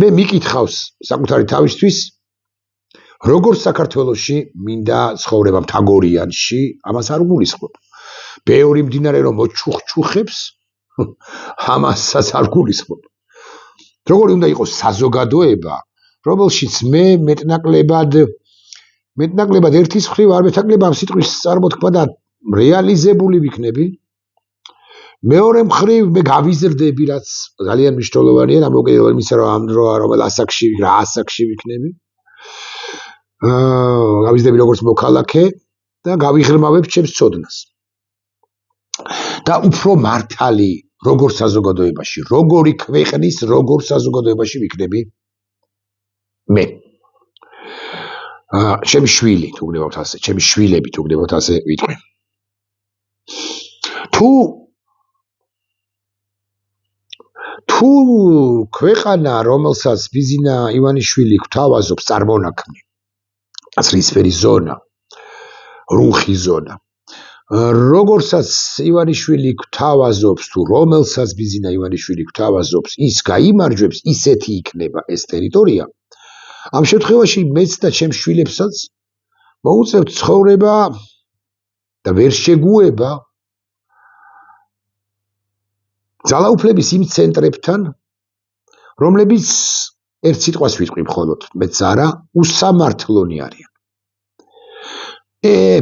მე მიკითხავს საკუთარი თავისთვის როგორ საქართველოში მინდა ცხოვრება მთაგორიანში ამას არ გულისხმობ ბევრი მდინარე რომ მოჩუხჩუხებს ამასაც არ გულისხმობ როგორი უნდა იყოს საზოგადოება რომელშიც მე მეტნაკლებად ერთის მხრივ არ მეთაკლებ ამ სიტყვის წარმოთქმა და რეალიზებული ვიქნები მეორე მხრივ მე გავიზრდები რაც ძალიან მნიშვნელოვანია და მოგეუბნები იმისა რომ ამ დრო რომელ ასაკში ვიქნები გავიზრდები როგორც მოქალაქე და გავიღრმავებ ჩემს ცოდნას და უფრო მართალი როგორ საზოგადოებაში როგორი ქვეყნის როგორ საზოგადოებაში ვიქნები მე ჩემი შვილი თუ გნებავთ ასე ჩემი შვილები თუ გნებავთ ასე ვიტყვი თუ ქვეყანა რომელსაც ბიზინა ივანიშვილი გვთავაზობს წარმონაქმნი აცრისფერი ზონა რუხი ზონა როგორცაც ივანიშვილი გვთავაზობს თუ რომელსაც ბიზინა ივანიშვილი გვთავაზობს ის გაიმარჯვებს ისეთი იქნება ეს ტერიტორია ამ შემთხვევაში მეც და ჩემს შვილებსაც მოუწევთ ცხოვრება და ვერ შეგუება ძალაუფლების იმ ცენტრებთან რომლებიც ერთ სიტყვას ვიტყვი მხოლოდ მეც არა უსამართლონი არიან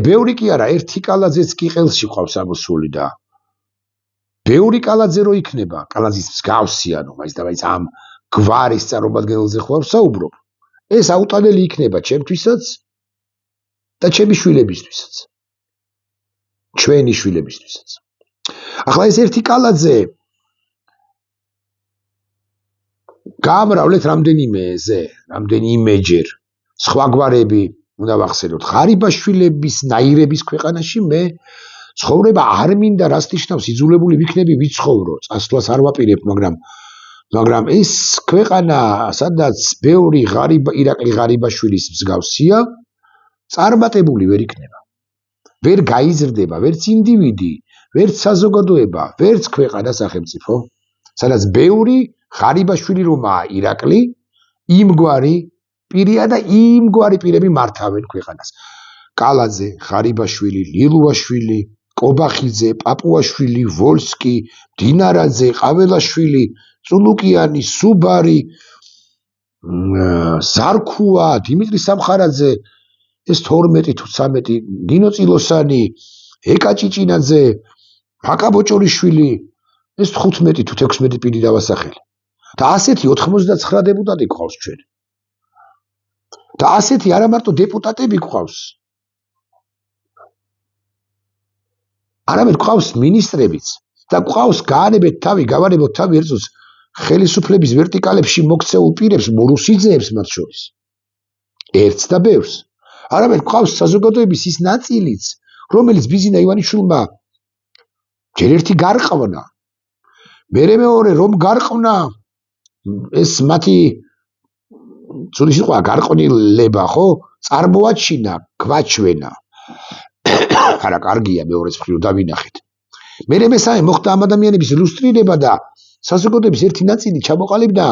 ბევრი კი არა ერთი კალაძეც კი ყელში ყავს ამოსული და ბევრი კალაძე რო იქნება კალაძის მსგავსი ანუ მაინც და მაინც ამ გვარის წარმომადგენელზე ხო ვსაუბრობ ეს აუტანელი იქნება ჩემთვისაც და ჩემი შვილებისთვისაც ჩვენი შვილებისთვისაც ახლა ეს ერთი კალაძე გამრავლეთ რამდენიმეჯერ სხვაგვარები უნდა ვახსენოთ ღარიბაშვილების ნაირების ქვეყანაში მე ცხოვრება არ მინდა რას ნიშნავს იძულებული ვიქნები ვიცხოვრო წასვლას არ ვაპირებ მაგრამ ეს ქვეყანა სადაც ბევრი ირაკლი ღარიბაშვილის მსგავსია წარმატებული ვერ იქნება ვერ გაიზრდება ვერც ინდივიდი ვერც საზოგადოება ვერც ქვეყანა სახელმწიფო სადაც ბევრი ღარიბაშვილი რომაა ირაკლი იმგვარი პირია და იმგვარი პირები მართავენ ქვეყანას კალაძე ღარიბაშვილი ლილუაშვილი კობახიძე პაპუაშვილი ვოლსკი დინარაძე ყაველაშვილი წულუკიანი სუბარი ზარქუა დიმიტრი სამხარაძე ეს 12 თუ 13 ნინო წილოსანი ეკა ჭიჭინაძე ფაკა ბოჭორიშვილი ეს 15 თუ 16 პირი დავასახელი და ასეთი 99 დეპუტატი გვყავს ჩვენ და ასეთი არა მარტო დეპუტატები გვყავს არამედ გვყავს მინისტრებიც და გვყავს გავანებოთ თავი ერთოს ხელისუფლების ვერტიკალებში მოქცეულ პირებს მორუსიძეებს მათ შორის ერთს და ბევრს არამედ გვყავს საზოგადოების ის ნაწილიც რომელიც ბიზინა ივანიშვილმა ჯერ ერთი გარყავნა მერე მეორე რომ გარყვნა ეს მათი ცუდი სიტყვა გარყვნილება ხო წარმოაჩინა გვაჩვენა არა კარგია მეორეც მხრივ დავინახეთ მერე მესამე მოხდა ამ ადამიანების ილუსტრირება და საზოგადოების ერთი ნაწილი ჩამოყალიბდა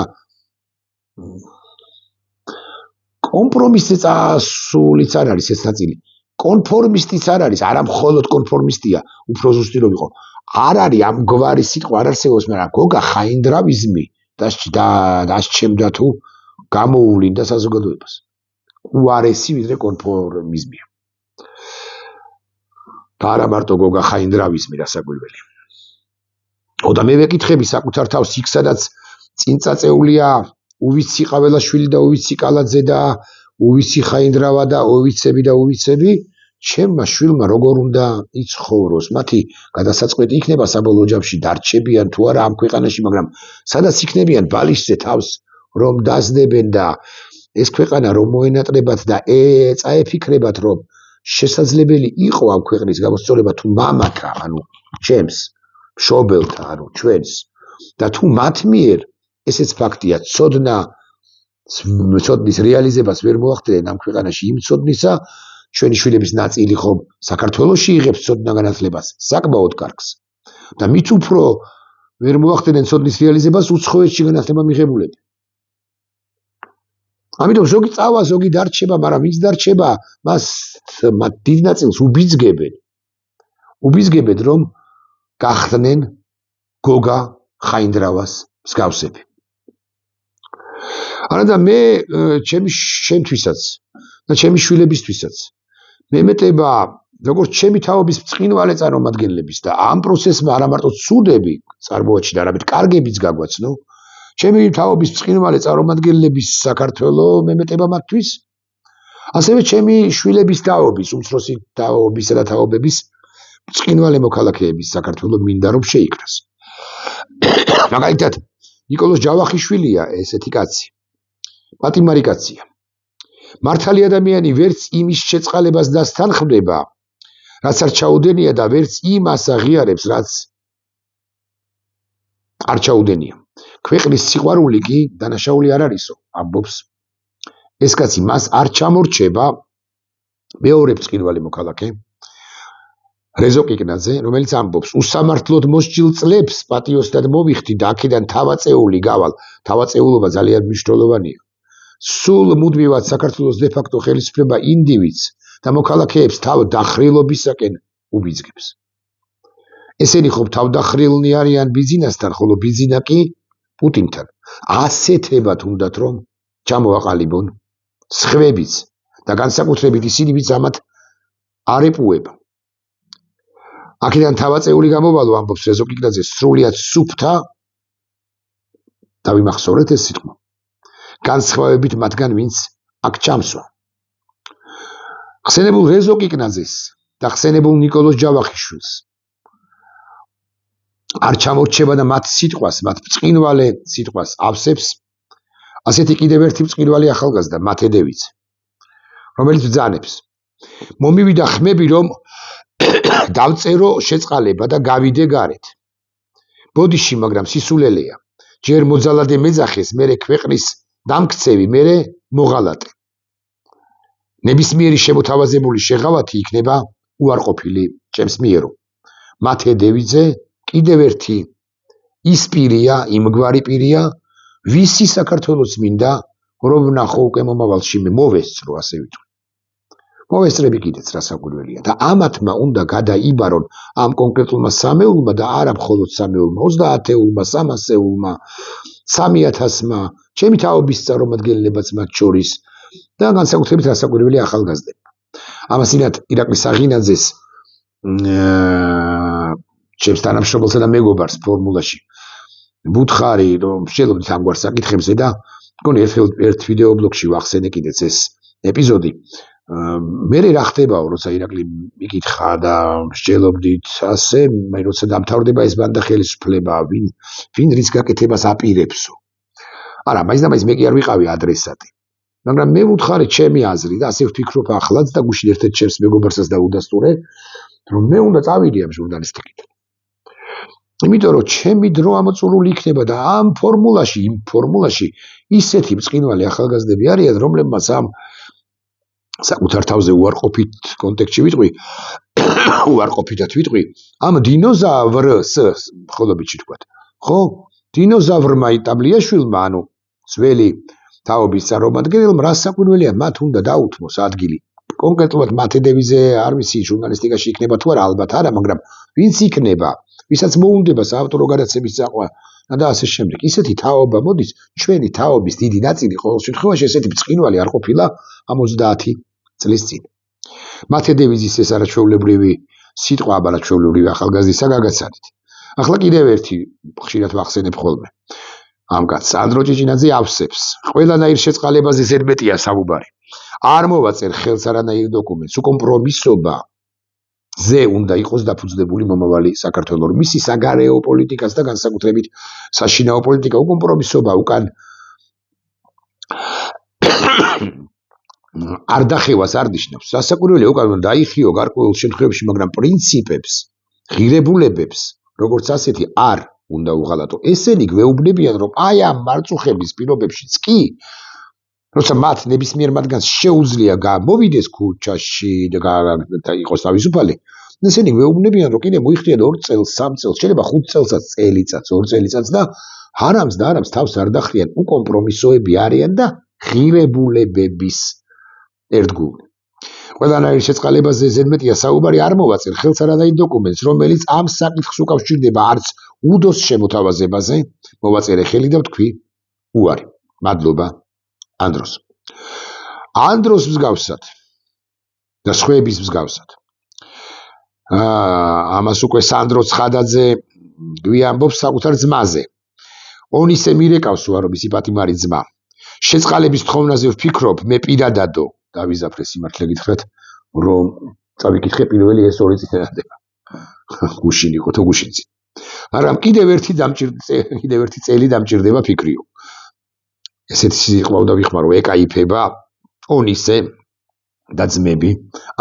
კომპრომისზე წასულიც არ არის ეს ნაწილი კონფორმისტიც არ არის არა მხოლოდ კონფორმისტია უფრო ზუსტი რომ იყო არ არის ამ გვარი სიტყვა არ არსებობს მაგრამ გოგა ხაინდრავიზმი დასჩემდა თუ გამოუვლინდა საზოგადოებას უარესი ვიდრე კონფორმიზმია და არა მარტო გოგა ხაინდრავიზმი რასაკვირველი და მე ვეკითხები საკუთარ თავს იქ სადაც წინ წაწეულია უვიცი ყაველაშვილი და უვიცი კალაძე და უვიცი ხაინდრავა და უვიცები ჩემმა შვილმა როგორ უნდა იცხოვროს მათი გადასაწყვეტი იქნება საბოლოო ჯამში დარჩებიან თუ არა ამ ქვეყანაში მაგრამ სადაც იქნებიან ბალიშზე თავს რომ დასდებენ და ეს ქვეყანა რომ მოენატრებათ და წაეფიქრებათ რომ შესაძლებელი იყო ამ ქვეყნის გამოსწორება თუ მამათა ანუ ჩემს მშობელთა ანუ ჩვენს და თუ მათ მიერ ესეც ფაქტია ცოდნის რეალიზებას ვერ მოახდენენ ამ ქვეყანაში იმ ცოდნისა ჩვენი შვილების ნაწილი ხომ საქართველოში იღებს ცოდნა განათლებას საკმაოდ კარგს და მით უფრო ვერ მოახდენენ ცოდნის რეალიზებას უცხოეთში განათლება მიღებულები ამიტომ ზოგი წავა, ზოგი დარჩება, მაგრამ ვინც დარჩება, მას დიდ ნაწილს უბიძგებენ, რომ გახდნენ გოგა ხაინდრავას მსგავსები. არადა მე ჩემთვისაც და ჩემი შვილებისთვისაც მე მეტება როგორც ჩემი თაობის ბრწყინვალე წარმომადგენლების და ამ პროცესმა არა მარტო ცუდები წარმოაჩინა, არამედ კარგებიც გაგვაცნო, ჩემი თაობის ბრწყინვალე წარმომადგენლების საქართველოს მე მეტება მათთვის, ასევე ჩემი შვილების თაობის, უმცროსი თაობისა და თაობების ბრწყინვალე მოქალაქეების საქართველოს მინდა რომ შეიქმნას. მაგალითად, ნიკოლოზ ჯავახიშვილია ესეთი კაცი. პატიმარი კაცია. მართალი ადამიანი ვერც იმის შეწყალებას დასთანხმდება, რაც არ ჩაუდენია და ვერც იმას აღიარებს, რაც არ ჩაუდენია. ქვეყნის სიყვარული კი დანაშაული არ არისო, ამბობს ეს კაცი. მას არ ჩამორჩება მეორე ბრწყინვალე მოქალაქე რეზო კიკნაძე, რომელიც ამბობს უსამართლოდ მოსჯილ წლებს პატიოსნად მოვიხდი და აქედან თავაწეული გავალ. თავაწეულობა ძალიან მნიშვნელოვანია. სულ მუდმივად საქართველოს დე-ფაქტო ხელისუფლება ინდივიდს და მოქალაქეებს თავდახრილობისაკენ უბიძგებს. ესენი ხომ თავდახრილნი არიან ბიძინასთან, ხოლო ბიძინა კი პუტინთან. ასეთებად უნდათ რომ ჩამოაყალიბონ სხვებიც და განსაკუთრებით ისინი, ვინც ამათ არ ეპუება. აქედან თავაწეული გამოვალო, ამბობს რეზო კიკნაძე, სრულიად სუფთა, დავიმახსოვრეთ ეს სიტყვა, განსხვავებით მათგან, ვინც აქ ჩამსვა. ხსენებულ რეზო კიკნაძეს და ხსენებულ ნიკოლოზ ჯავახიშვილს არ ჩამორჩება და მათ სიტყვას, მათ ბრწყინვალე სიტყვას ავსებს ასეთი კიდევ ერთი ბრწყინვალე ახალგაზრდა მათედევიძე, რომელიც ბრძანებს მომივიდა ხმები, რომ დავწერო შეწყალება და გავიდე გარეთ. ბოდიში, მაგრამ სისულელეა. ჯერ მოძალადე მეძახეს, მერე ქვეყნის დამქცევი, მერე მოღალატე. ნებისმიერი შემოთავაზებული შეღავათი იქნება უარყოფილი ჩემს მიერო. მათედევიძე კიდევ ერთი ის პირია, იმგვარი პირია, ვისი საქართველოს მინდა რომ ვნახო უკვე მომავალში მოვესწრო, ასე ვიტყვი. მოვესწრები კიდეც რა საკვირველია და ამათმა უნდა გადაიბარონ ამ კონკრეტულმა სამეულმა და არა მხოლოდ სამეულმა, 30-ეულმა, 300-ეულმა, 3000-მა, ჩემი თაობის წარმომადგენლებაც მათ შორის და განსაკუთრებით რა საკვირველია ახალგაზრდებმა. ამასინათ ირაკლი საღინაძეს ჩემს თანამშრომელსა და მეგობარს ფორმულაში ვუთხარი, რომ შეძლოთ ამგვარ საკითხებზე და მგონი ერთ ვიდეობლოგში ვახსენე კიდეც ეს ეპიზოდი. მე რა ხდებაო, როცა ირაკლი მიკითხა და მსჯელობდით ასე, მე როცა დამთავრდება ეს ბანდა ხელისუფლება, ვინ რის გაკეთებას აპირებსო. არა, მაინც და მაინც მე კი არ ვიყავი ადრესატი. მაგრამ მე ვუთხარი ჩემი აზრი და ასე ვფიქრობ ახლაც და გუშინ ერთ-ერთ ჩემს მეგობარსაც დაუდასტურე, რომ მე უნდა წავიდე ამ ჟურნალისტიკით. იმიტომ რომ ჩემი დრო ამოწურული იქნება და ამ ფორმულაში ისეთი ბრწყინვალე ახალგაზრდები არიან, რომლებმაც ამ საკუთარ თავზე უარყოფით კონტექსტში ვიტყვი, უარყოფითად ვიტყვი, ამ დინოზავრს მხოლობითში თქვათ. ხო? დინოზავრმა იტაბლიაშვილმა, ანუ ძველი თაობის წარმომადგენელმა რა საკვირველია, მათ უნდა დაუთმოს ადგილი. კონკრეტულად მათედევიძე არ ვიცი ჟურნალისტიკაში იქნება თუ არა, ალბათ არა, მაგრამ ვინც იქნება, ვისაც მოუნდება საავტორო გადაცემის წაყვა და ასე შემდეგ. ისეთი თაობა მოდის, ჩვენი თაობის დიდი ნაწილი ყოველ შემთხვევაში ესეთი ბრწყინვალე არ ყოფილა ამ 30 წლის წინ. მათედევიძის ეს არაჩვეულებრივი სიტყვა, არაჩვეულებრივი ახალგაზრდისა გაგაცანით. ახლა კიდევ ერთი ხშირად ვახსენებ ხოლმე. ამ კაცს ანდრო ჭიჭინაძე ავსებს. ყველანაირ შეწყალებაზე ზედმეტია საუბარი. არ მოვაწერ ხელს არანაირ დოკუმენტს. უკომპრომისობა ზე უნდა იყოს დაფუძნებული მომავალი საქართველოს. მისი საგარეო პოლიტიკას და განსაკუთრებით საშინაო პოლიტიკა უკომპრომისობა უკან არ დახევას არ ნიშნავს. სასაკვირველია უკან უნდა დაიხიო გარკვეულ შემთხვევებში, მაგრამ პრინციპებს, ღირებულებებს, როგორც ასეთი არ უნდა უღალატო. ესენი გვეუბნებიან, რომ აი ამ მარწუხების პირობებშიც კი, როცა მათ ნებისმიერ მათგანს შეუძლია გამოვიდეს ქუჩაში და იყოს თავისუფალი, ესენი გვეუბნებიან, რომ კიდე მოიხდიან 2 წელს, 3 წელს, შეიძლება 5 წელსაც, წელიწადს, 2 წელიწადს და არამს თავს არ დახრიან, უკომპრომისოები არიან და ღირებულებების ერთგული. ყველანაირ შეწყალებაზე ზედმეტია საუბარი არ მოვაწერ ხელს არადაი დოკუმენტს, რომელიც ამ საკითხს უკავშირდება არც უდოს შემოთავაზებაზე, მოვაწერე ხელი და ვთქვი უარი. მადლობა ანდროს. ანდროს მსგავსად და სხვების მსგავსად. ამას უკვე სანდრო ცხადაძე გვიამბობს საკუთარ ძმაზე. ონისე მირეკავს უარო მისი პატიმარი ძმა. შეწყალების თხოვნაზე ვფიქრობ, მე პირადადო დავიზაფრე სიმართლე გითხრათ, რომ წავიკითხე პირველი ეს ორი წინადადება. გუშინ იყო თუ გუშინცი. მაგრამ კიდევ ერთი წელი დამჭირდება ფიქრიო. ესეთი სიყვარული ვიხმარო, ეკაიფება ონისე და ძმები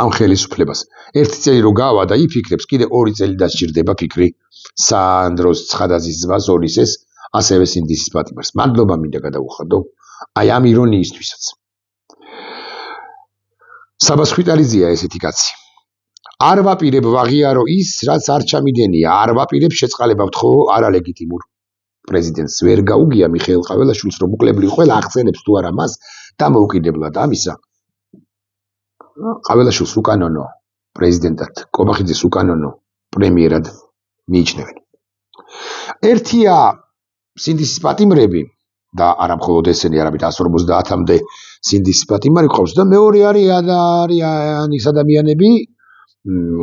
ამ ხელისუფლებას. ერთი წელი რო გავა და იფიქრებს, კიდე 2 წელი დასჭირდება ფიქრი სანდროს ცხადაძის ძმას ონისეს, ასევე სინდისის პატიმარს. მადლობა მინდა გადავუხადო აი ამ ირონიისთვისაც. საბას ხვიტალიძეა ესეთი კაცი. არ ვაპირებ ვაღიარო ის, რაც არ ჩამიდენია, არ ვაპირებ შეწყალება ვთხოვ არალეგიტიმურ პრეზიდენტს. ვერ გაუგია მიხეილ ყაველაშვილს, რომ უკლებრივ ყველა აღწენებს თუ არა მას და მოუკიდებლად ამისა. ყაველაშვილს უკანონო პრეზიდენტად, კობახიძეს უკანონო პრემიერად მიიჩნევენ. ერთია სინდისის პატიმრები და არა მხოლოდ ესენი, არამედ 150-მდე სინდისის პატიმარი ყავს და მეორე არის ადამიანები,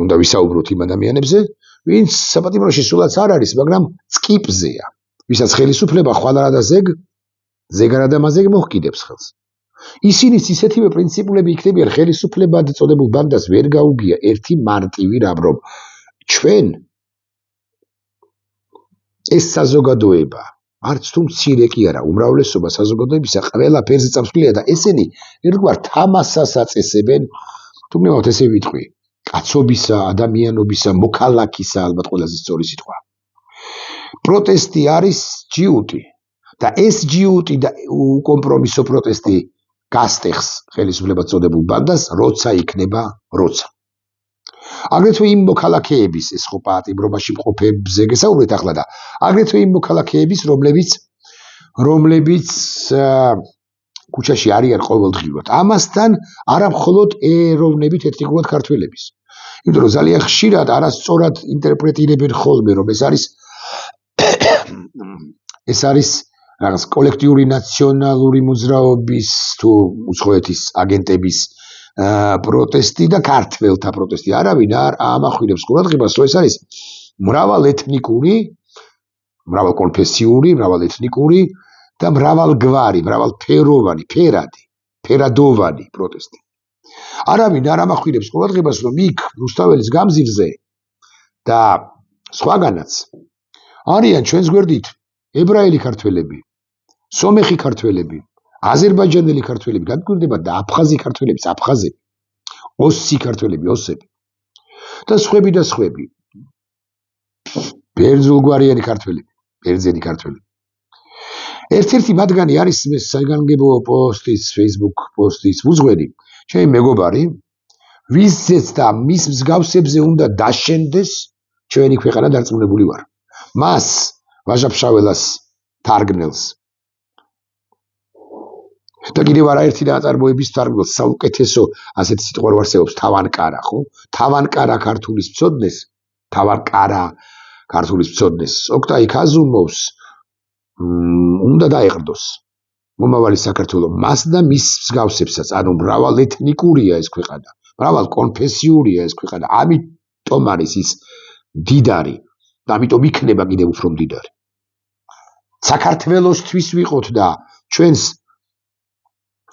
უნდა ვისაუბროთ იმ ადამიანებზე, ვინც საპატიმროში სულაც არ არის, მაგრამ წკიპზეა, ვისაც ხელისუფლება ხვალარა და ზეგარა და მაზეგ მოჰკიდებს ხელს. ისინიც ისეთივე პრინციპულები იქნებიან ხელისუფლებად წოდებულ ბანდას ვერ გაუგია ერთი მარტივი რამ, რომ ჩვენ ეს საზოგადოება არც თუ მცირე კი არა, უმრავლესობა საზოგადოებისა ყველაფერზე წამსვლია და ესენი ერთგვარ თამასას აწესებენ, თუმნებავთ ესე ვიტყვი, კაცობისა, ადამიანობისა, მოქალაქისა, ალბათ ყველაზე სწორი სიტყვა. პროტესტი არის ჯიუტი და ეს ჯიუტი და უკომპრომისო პროტესტი გასტეხს ხელისუფლებად წოდებულ ბანდას, როცა იქნება როცა. აგრეთვე იმ მოქალაქეების, ეს ხო პატიმრობაში მყოფებზე გესაუბრეთ ახლა და აგრეთვე იმ მოქალაქეების, რომლებიც ქუჩაში არიან ყოველდღიურად. ამასთან არა მხოლოდ ეროვნებით ეთნიკურად ქართველების. იმიტომ რომ ძალიან ხშირად არასწორად ინტერპრეტირებენ ხოლმე, რომ ეს არის რაღაც კოლექტიური ნაციონალური მოძრაობის თუ უცხოეთის აგენტების პროტესტი და ქართველთა პროტესტი. არავინ არ ამახვილებს ყურადღებას, რომ ეს არის მრავალეთნიკური, მრავალკონფესიური, მრავალეთნიკური და მრავალგვარი, მრავალფეროვანი, ფერადოვანი პროტესტი. არავინ არ ამახვილებს ყურადღებას, რომ იქ რუსთაველის გამზირზე და სხვაგანაც არიან ჩვენს გვერდით ებრაელი ქართველები, სომეხი ქართველები, აზერბაიჯანელი ქართველები, განკვირდება და აფხაზი ქართველები, აფხაზები, ოსი ქართველები, ოსები და სხვები. ბერძულგვარიანი ქართველები, ბერძენი ქართველები. ერთ-ერთი მათგანი არის საგანგებო პოსტის, Facebook პოსტის უძღვენი, ჩემი მეგობარი, ვისაც და მის მსგავსებზე უნდა დაშენდეს ჩვენი ქვეყანა დარწმუნებული ვარ. მას ვაჟა-ფშაველას თარგმნელს და კიდევ არაერთი ნაწარმოების თარგმნელს საუკეთესო ასეთი სიტყვა რო არსებობს თავანკარა, ხო? თავანკარა ქართულის მცოდნეს ოქტაი ქაზუმოვს უნდა დაეყრდოს მომავალი საქართველო მას და მის მსგავსებსაც, ანუ მრავალეთნიკურია ეს ქვეყანა, მრავალკონფესიურია ეს ქვეყანა, ამიტომ არის ის მდიდარი და ამიტომ იქნება კიდევ უფრო მდიდარი. საქართველოსთვის ვიყოთ და ჩვენს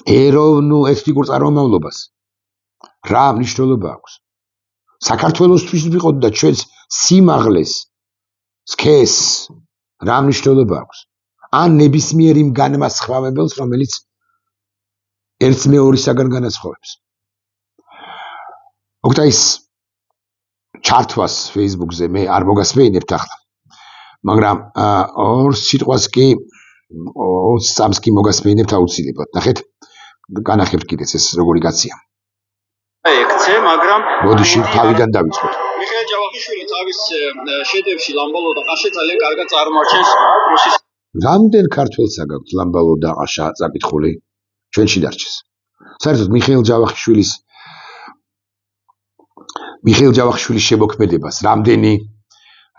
ეროვნულ ეთნიკურ წარმომავლობას რა მნიშვნელობა აქვს? საქართველოსთვის ვიყოთ და ჩვენს სიმაღლეს, სქესს რა მნიშვნელობა აქვს? ან ნებისმიერ იმ განმასხვავებელს, რომელიც ერთს მეორისაგან განასხვავებს. ოქტაის ჩართვას Facebook-ზე მე არ მოგასმეინებთ ახლა, მაგრამ ორ სიტყვას კი 20 წამს კი მოგასმეინებთ აუცილებლად. ნახეთ, განახებთ კიდეც ეს როგორი კაცია. ექცე, მაგრამ მოდიში თავიდან დავიწყოთ. მიხეილ ჯავახიშვილი თავის შედევში ლამბალო და ყაშე ძალიან კარგად წარმოაჩენს რუსის. რამდენ ქართველს აგაქვთ ლამბალო და ყაშა წაკითხული? ჩვენში დარჩეს. საერთოდ მიხეილ ჯავახიშვილის შემოქმედებას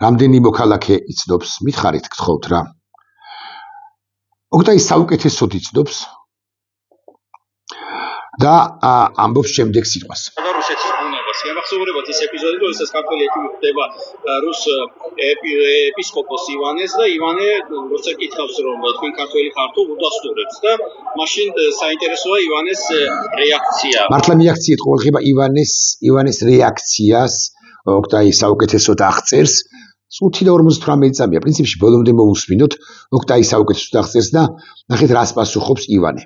რამდენი მოქალაქე იცნობს, მითხარით გთხოვთ რა. ოქტაი საუკეთესოდ იცნობს და ამბობს შემდეგ სიტყვას. რუსეთის ბუნებას. Გახსოვდებათ ის ეპიზოდი, როდესაც ქართველი ექიმი ხვდება რუს ეპისკოპოს ივანეს და ივანე როცა კითხავს რომ თქვენ ქართველი ხართ თუ უდასტურებს და მაშინ საინტერესოა ივანეს რეაქცია. მართლა მიაქციეთ ყოველდღიობა ივანეს რეაქციას, ოქტაი საუკეთესოდ აღწერს. წუთი და 58 წამია. პრინციპში ბოლომდე მოусმინოთ, ოქტაი საუკეთესოდ აღწერს და ნახეთ რას პასუხობს ივანე.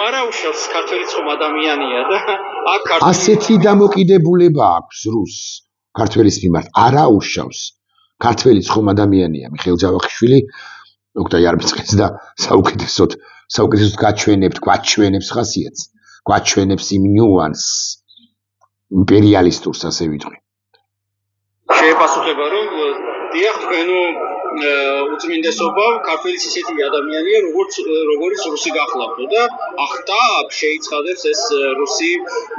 არა უშავს ქართველიც ხომ ადამიანია და აქ ასეთი დამოკიდებულება აქვს რუს ქართველის მიმართ. არა უშავს. ქართველიც ხომ ადამიანია. მიხეილ ჯავახიშვილი ოქტაი არ მიწყენს და საუკეთესოდ გვაჩვენებს ხასიათს. გვაჩვენებს იმ ნიუანსს იმპერიალისტურს ასე ვიტყვი. შეეპასუხება რომ დიახ თქვენო უწმინდესობა ქართველის ისეთი ადამიანია როგორც რუსი გახლავთო და ახტა შეიცხადებს ეს რუსი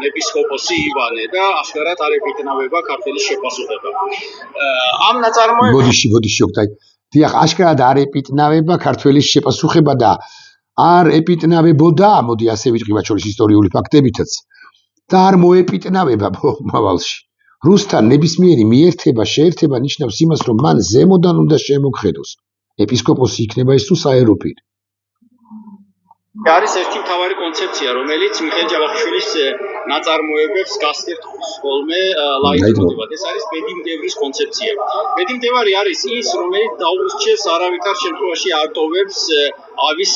ეპისკოპოსი ივანე და აშკარად არ ეფიქნავება ქართველის შეპასუხება. ამ ნაწარმოებში ბოდიში ოქტაი. დიახ, აშკარად არ ეპიტნავება ქართველის შეპასუხება და არ ეპიტნავებოდა, მოდი ასე ვიტყვი მათ შორის ისტორიული ფაქტებითაც და არ მოეპიტნავება მომავალში. რუსთან ნებისმიერი მიერთება, შეერთება ნიშნავს იმას, რომ მან ზემოდან უნდა შემოგხედოს. ეპისკოპოსი იქნება ის თუ საეროპირი. არის ერთი მთავარი კონცეფცია, რომელიც მიხეილ ჯავახიშვილის ნაწარმოებებს გასტირთავს ხოლმე ლაიტმოტივად. ეს არის ბედიმდევრის კონცეფცია. ბედიმდევარი არის ის, რომელიც დაუბრუნდეს არავითარ შემთხვევაში არ ტოვებს ავის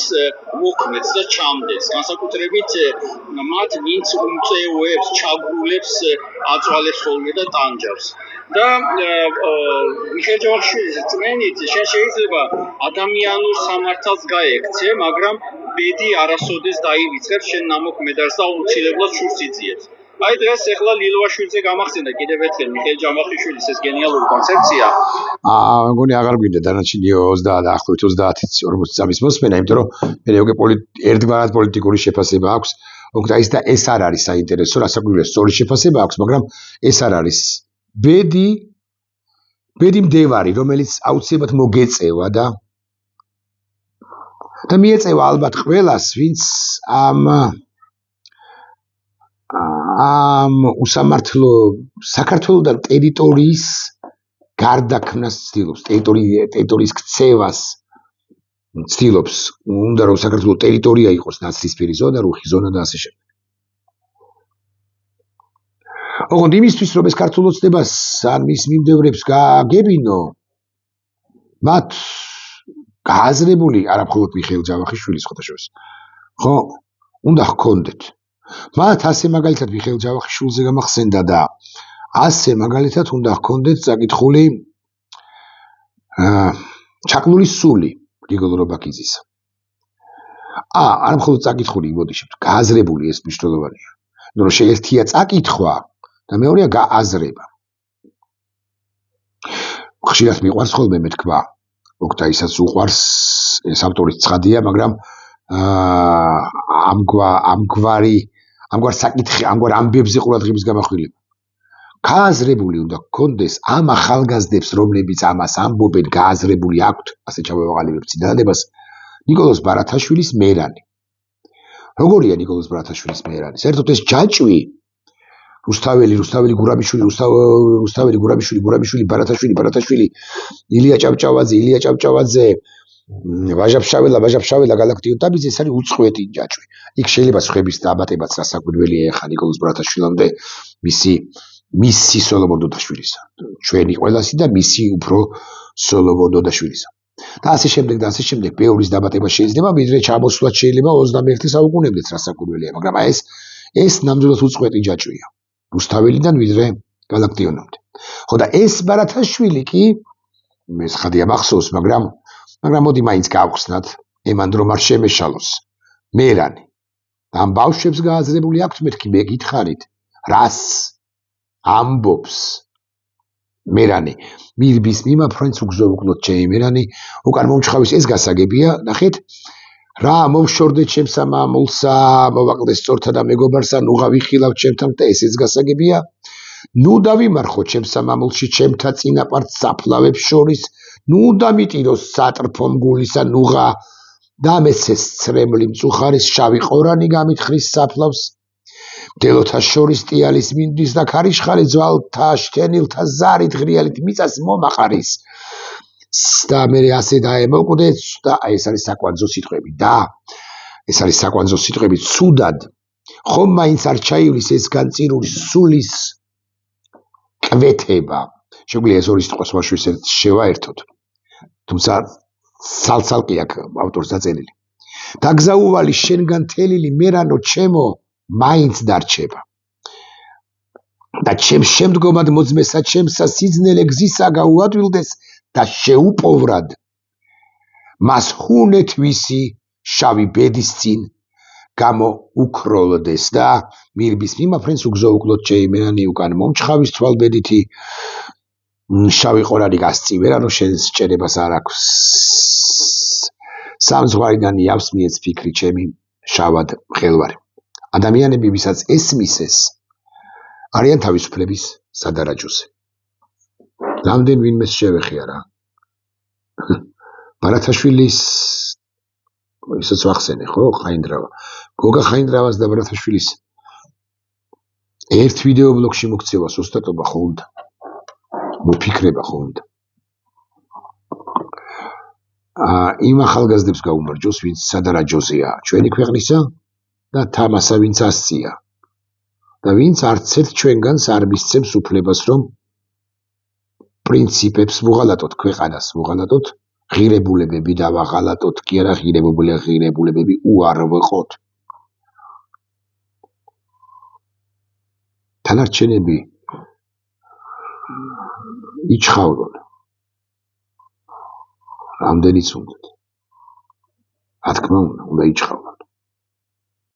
მოქმედს და ჩამდენს. განსაკუთრებით მათ ვინც უმწეოებს, ჩაგრულებს, აწვალებს ხოლმე და ტანჯავს. და მიხეილ ჯავახიშვილის წმენით შეიძლება ადამიანურ სამართალს გაექცე, მაგრამ ბედი არასოდეს დაივიწყებს შენ ნამოქმ მედარს და აუცილებლად შურს იძიებს. აი დღეს ახლა ლილვაშვილზე გამახსენდა კიდევ ერთხელ მიხეილ ჯავახიშვილის ეს გენიალური კონცეფცია. მგონი აღარ გვინდა დანარჩენიო 30 და ახლობით 30-40 წამის მოსმენა, იმიტომ რომ მე უკვე ერთგვარად პოლიტიკური შეფასება აქვს ოქტაის და ეს არ არის საინტერესო, რასაკვირველია სწორი შეფასება აქვს, მაგრამ ეს არ არის ბედი მდევარი, რომელიც აუცილებლად მოგეწევა და მიეწევა ალბათ ყველას, ვინც ამ უსამართლო საქართველოსთან ტერიტორიის გარდაქმნას ცდილობს, ტერიტორიის ქცევას ცდილობს. უნდა რომ საქართველოს ტერიტორია იყოს ნაცრისფერი ზონა, რუხი ზონა და ასე შემდეგ. ოღონდ იმისთვის რომ ეს ქართულ ოცნებას ან მის მიმდევრებს გააგებინო, მათ გააზრებული არა მხოლოდ მიხეილ ჯავახიშვილის ხოთაშორის, ხო, უნდა ჰქონდეთ. მათ ასე მაგალითად მიხეილ ჯავახიშვილზე გამახსენდა და ასე მაგალითად უნდა ჰქონდეთ წაკითხული ჩაკლული სული გრიგოლ რობაქიძისა. არა მხოლოდ წაკითხული, მოდიშებთ, გააზრებული ეს მნიშვნელოვანია. რომ შეერთია წაკითხვა და მეორეა გააზრება. ხშირად მიყვარს ხოლმე მეთქვა, ოქტაისაც უყვარს, ეს ავტორის ცხადია, მაგრამ ამგვარ საკითხი, ამგვარ ამბებზე ყურადღების გამახვილება. გააზრებული უნდა გქონდეს ამ ახალგაზრდებს, რომლებიც ამას ამბობენ, გააზრებული აქვთ, ასე ჩავევალებებ წინადადებას, ნიკოლოზ ბარათაშვილის მერანი. როგორია ნიკოლოზ ბარათაშვილის მერანი? საერთოდ ეს ჯაჭვი რუსთაველი, გურამიშვილი, ბარათაშვილი, ილია ჭავჭავაძე, ვაჟა-ფშაველა, გალაქტიონ ტაბიძე, ეს არის უწყვეტი ჯაჭვი. იქ შეიძლება სხვების დაბატებაც რასაკვირველია ეხა ნიკოლოზ ბარათაშვილამდე მისი სოლომონ დოდაშვილისა. ჩვენი ყველასი და მისი უფრო სოლომონ დოდაშვილისა. და ასე შემდეგ, ბევრის დაბატება შეიძლება, ვიდრე ჩამოსვლაც შეიძლება 21 საუკუნემდეც რასაკვირველია, მაგრამ ეს ნამდვილად უწყვეტი ჯაჭვია. რუსთაველიდან ვიდრე გალაქტიონამდე. ხო და ეს ბარათაშვილი კი ეს ხადია მახსოვს, მაგრამ მოდი მაინც გავხსნათ, ემანდრო არ შემეშალოს. მერანი. ამ ბავშვებს გააზრებული აქვთ მეთქი, მე გითხარით, რას ამბობს მერანი. მირბის მიმაფრენს უგზო უკლოთ ჩემი მერანი, უკან მომჩხავის ეს გასაგებია, ნახეთ, რა მოვშორდე ჩემს მამულსა, მოვაკლდე სწორთა და მეგობარსა, ნუღა ვიხილავ ჩემთან და ესეც გასაგებია. ნუ დავიმარხო ჩემს მამულში ჩემთა წინაპართ საფლავებს შორის, ნუ დამიტიროს სატრფო მგულისა ნუღა და მეცეს ცრემლი მწუხარის შავი ყორანი გამითხრის საფლავს. მდელოთა შორის ტიალის მინდვის და ქარიშხალი ძვალთა შთენილთა ზარით ღრიალით მიწას მომაყარის. და მე ასე დაემოკვდე და ეს არის საკვანძო სიტყვები და ეს არის საკვანძო სიტყვები ცუდად ხომ მაინც არ ჩაივლის ეს განწირული სულის კვეთება შეგვიძლია ეს ორი სიტყვას ვაშვისეთ შევაერთოთ თუმცა ცალ-ცალკე აქვს ავტორს დაწერილი დაგზაუვალი შენგან თელილი მერანო ჩემო მაინც დარჩება და ჩემს შემდგომად მოძმესა ჩემსა სიძნელე გზისა გაუადვილდეს და შეუპოვრად მას ჰუნეთ ვისი შავი ბედის წინ გამოუქროლდეს და მირბის მიმაფრენს უგზოუკლოთ შეიმენანი უკან მომჩხავის თვალბედითი შავი ყორანი გასწივერანო შენს ჭერებას არ აქვს სამზღვარიდან იავს მიეც ფიქრი ჩემი შავად მღელვარი ადამიანები ვისაც ესმისეს არიან თავისუფლების სადარაჯოზე რამდენ ვინმეს შევეხია რა ბარათაშვილის ისაც ვახსენე ხო ხაინდრავა გოგა ხაინდრავას და ბარათაშვილის ერთ ვიდეო ბლოგში მოქცევა სუსტატობა ხო უნდა მოფიქრება ხო უნდა იმ ახალგაზრდებს გაუმარჯოს ვინც სადარაჯოზეა ჩვენი ქვეყნისა და თამასა ვინც ასწია და ვინც არც ერთ ჩვენგანს არ მისცემს უფლებას რომ პრინციპებს ვუღალატოთ ქვეყანას ვუღალატოთ ღირებულებები დავაღალატოთ კი არა ღირებულებები უარ ვიყოთ თანარჩენები იჩხავრონ რამდენიც უნდათ რა თქმა უნდა იჩხავრონ